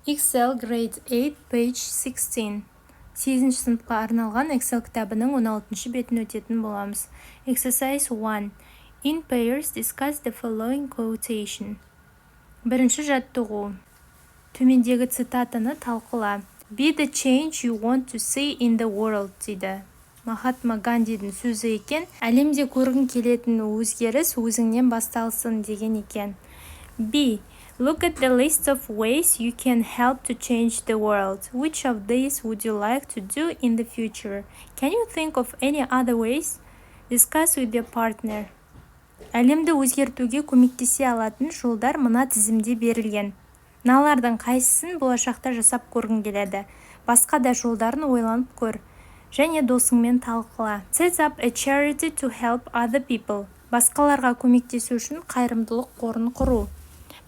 Excel Grade 8, page 16. 8-ші сыныпқа арналған Excel кітабының 16-ші бетін өтетін боламыз. Exercise 1. In pairs, discuss the following quotation. Бірінші жаттығу. Төмендегі цитатаны талқыла. Be the change you want to see in the world, дейді. Махатма Гандидің сөзі екен. Әлемде көргің келетін өзгеріс өзіңнен басталсын деген екен. B. Look at the list of ways you can help to change the world. Which of these would you like to do in the future? Can you think of any other ways? Discuss with your partner. Әлемді өзгертуге көмектесе алатын жолдар мына тізімде берілген. Мыналардың қайсысын болашақта жасап көргің келеді? Басқа да жолдарын ойланып көр. Және досыңмен талқыла. Set up a charity to help other people. Басқаларға көмектесу үшін қайырымдылық қорын құру.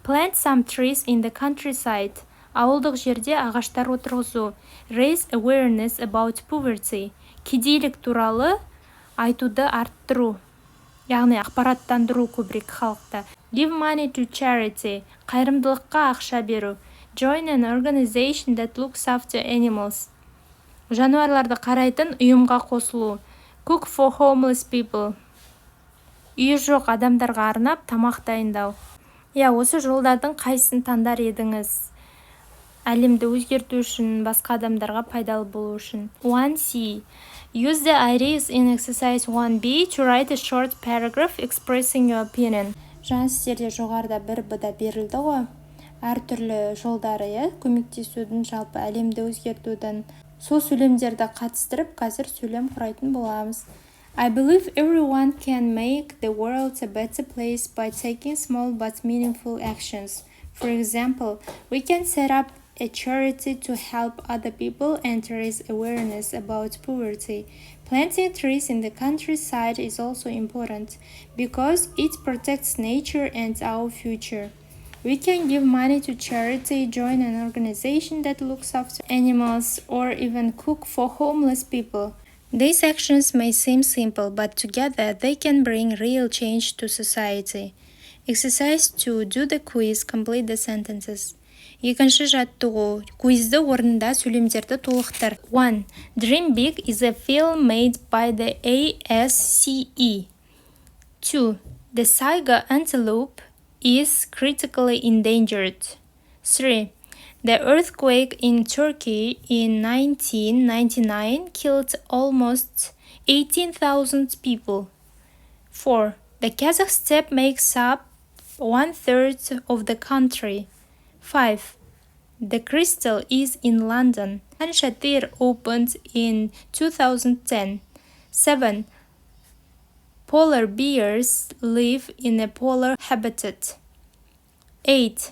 Plant some trees in the countryside. Ауылдық жерде ағаштар отырғызу. Raise awareness about poverty. Кедейлік туралы айтуды арттыру. Яғни ақпараттандыру көбірек халықта. Give money to charity. Қайырымдылыққа ақша беру. Join an organization that looks after animals. Жануарларды қарайтын ұйымға қосылу. Cook for homeless people. Үйі жоқ адамдарға арнап тамақ дайындау. Осы жолдардың қайсысын таңдар едіңіз? Әлемді өзгерту үшін, басқа адамдарға пайдалы болу үшін. 1C. Use the ideas in exercise 1B to write a short paragraph expressing your opinion. Жаңа сіздерде жоғарыда бір быда берілді ғой. Әртүрлі жолдары, көмектесудің, жалпы әлемді өзгертудің. Сол сөйлемдерді қатыстырып, қазір сөйлем құрайтын боламыз. I believe everyone can make the world a better place by taking small but meaningful actions. For example, we can set up a charity to help other people and raise awareness about poverty. Planting trees in the countryside is also important because it protects nature and our future. We can give money to charity, join an organization that looks after animals, or even cook for homeless people. These actions may seem simple, but together they can bring real change to society. Exercise 2. Do the quiz. Complete the sentences. Екінші жаттығу. Куизді орнында сөйлемдерді толықтыр. 1. Dream Big is a film made by the ASCE. 2. The Saiga antelope is critically endangered. 3. The earthquake in Turkey in 1999 killed almost 18,000 people. 4. The Kazakh steppe makes up 1/3 of the country. 5. The Crystal is in London. Khan Shatir opened in 2010. 7. Polar bears live in a polar habitat. 8.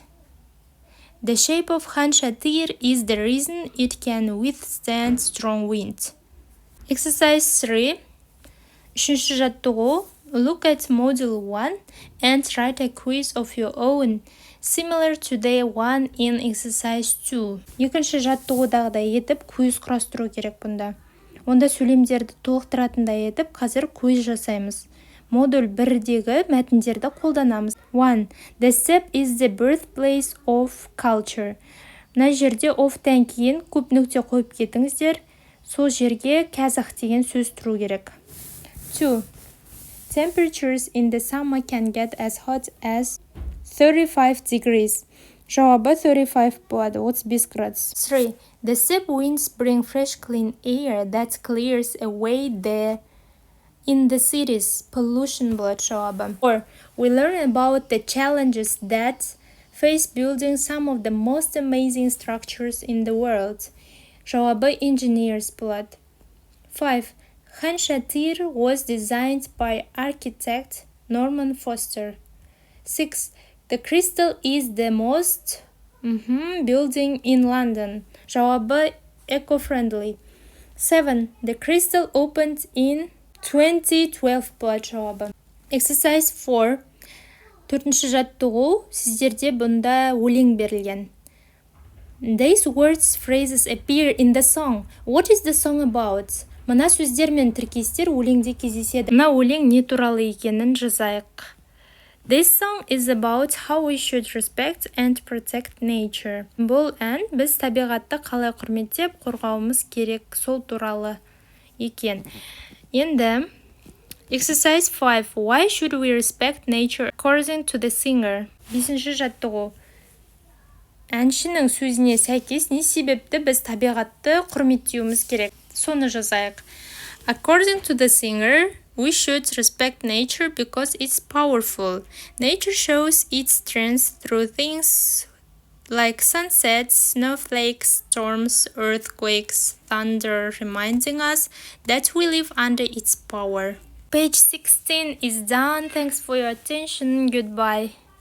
The shape of Khan Shatir is the reason it can withstand strong wind. Exercise 3. Үшінші жаттығу. Look at Module 1 and write a quiz of your own, similar to the one in Exercise 2. Екінші жаттығудағыдай етіп, квиз құрастыру керек бұнда. Онда сөйлемдерді толықтыратындай етіп, қазір квиз жасаймыз. Модуль 1-дегі мәтіндерді қолданамыз. 1. The steppe is the birthplace of culture. Мына жерде of-тан кейін көп нүкте қойып кетіңіздер. Сол жерге казах деген сөз тұру керек. 2. Temperatures in the summer can get as hot as 35 degrees. Жауабы 35 болады, 35 градус. 3. The steppe winds bring fresh clean air that clears away in the cities. Pollution болады жауабы. 4. We learn about the challenges that face building some of the most amazing structures in the world. Жауабы engineers болады. 5. Khan Shatir was designed by architect Norman Foster. 6. The Crystal is the most building in London. Жауабы eco-friendly. 7. The Crystal opened in 2012 болады жауабы. Exercise 4. Төртінші жаттығу. Сіздерде бұнда өлең берілген. These words, phrases appear in the song. What is the song about? Мына сөздер мен тіркестер өлеңде кездеседі. Мына өлең не туралы екенін жазайық. This song is about how we should respect and protect nature. Бұл ән біз табиғатты қалай құрметтеп қорғауымыз керек сол туралы екен. Енді Exercise 5. Why should we respect nature according to the singer? 5-ші жаттығу. Әншінің сөзіне сәйкес не себепті біз табиғатты құрметтеуіміз керек? Соны жазайық. According to the singer, we should respect nature because it's powerful. Nature shows its strength through things like sunsets, snowflakes, storms, earthquakes, thunder, reminding us that we live under its power. Page 16 is done. Thanks for your attention. Goodbye.